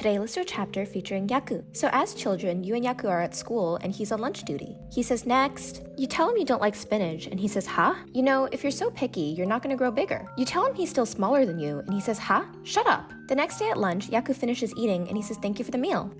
Today, let's do a chapter featuring Yaku. So as children, you and Yaku are at school and he's on lunch duty. He says next, you tell him you don't like spinach and he says, huh? You know, if you're so picky, you're not gonna grow bigger. You tell him he's still smaller than you and he says, huh? Shut up. The next day at lunch, Yaku finishes eating and he says, thank you for the meal.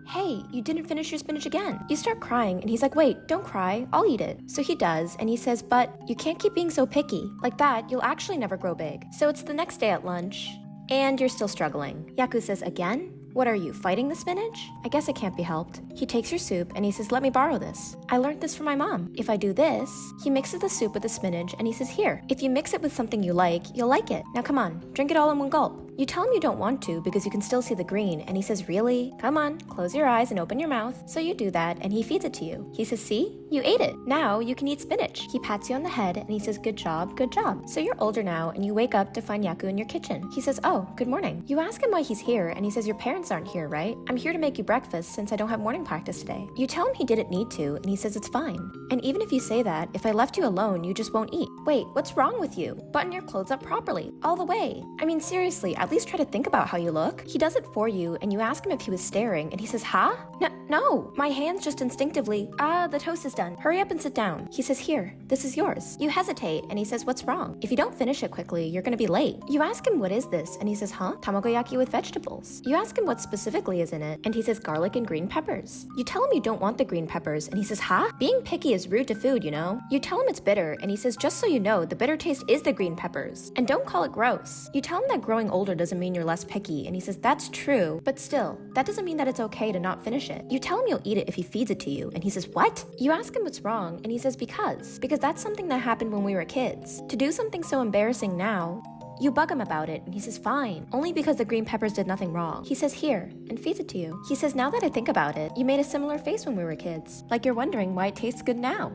Hey, you didn't finish your spinach again. You start crying and he's like, wait, don't cry, I'll eat it. So he does and he says, but you can't keep being so picky. Like that, you'll actually never grow big. So it's the next day at lunch and you're still struggling. Yaku says, again? What are you, fighting the spinach? I guess it can't be helped. He takes your soup and he says, let me borrow this. I learned this from my mom. If I do this, he mixes the soup with the spinach and he says, here, if you mix it with something you like, you'll like it. Now come on, drink it all in one gulp. You tell him you don't want to because you can still see the green and he says, really? Come on, close your eyes and open your mouth. So you do that and he feeds it to you. He says, see? You ate it. Now you can eat spinach. He pats you on the head and he says, good job, good job. So you're older now and you wake up to find Yaku in your kitchen. He says, oh, good morning. You ask him why he's here and he says, your parents aren't here, right? I'm here to make you breakfast since I don't have morning practice today. You tell him he didn't need to and he says, it's fine. And even if you say that, if I left you alone, you just won't eat. Wait, what's wrong with you? Button your clothes up properly, all the way. I mean, seriously, at least try to think about how you look. He does it for you and you ask him if he was staring and he says, huh? No, my hands just instinctively, the toast is done. Hurry up and sit down. He says, here, this is yours. You hesitate and he says, what's wrong? If you don't finish it quickly, you're gonna be late. You ask him, what is this? And he says, huh? Tamagoyaki with vegetables. You ask him what specifically is in it and he says, garlic and green peppers. You tell him you don't want the green peppers and he says, huh? Being picky is rude to food, you know? You tell him it's bitter and he says, just so you know, the bitter taste is the green peppers. And don't call it gross. You tell him that growing older doesn't mean you're less picky and he says, that's true, but still, that doesn't mean that it's okay to not finish it. You tell him you'll eat it if he feeds it to you and he says, what? You ask him what's wrong and he says, because that's something that happened when we were kids. To do something so embarrassing now, you bug him about it and he says, fine, only because the green peppers did nothing wrong. He says, here, and feeds it to you. He says, now that I think about it, you made a similar face when we were kids, like you're wondering why it tastes good now.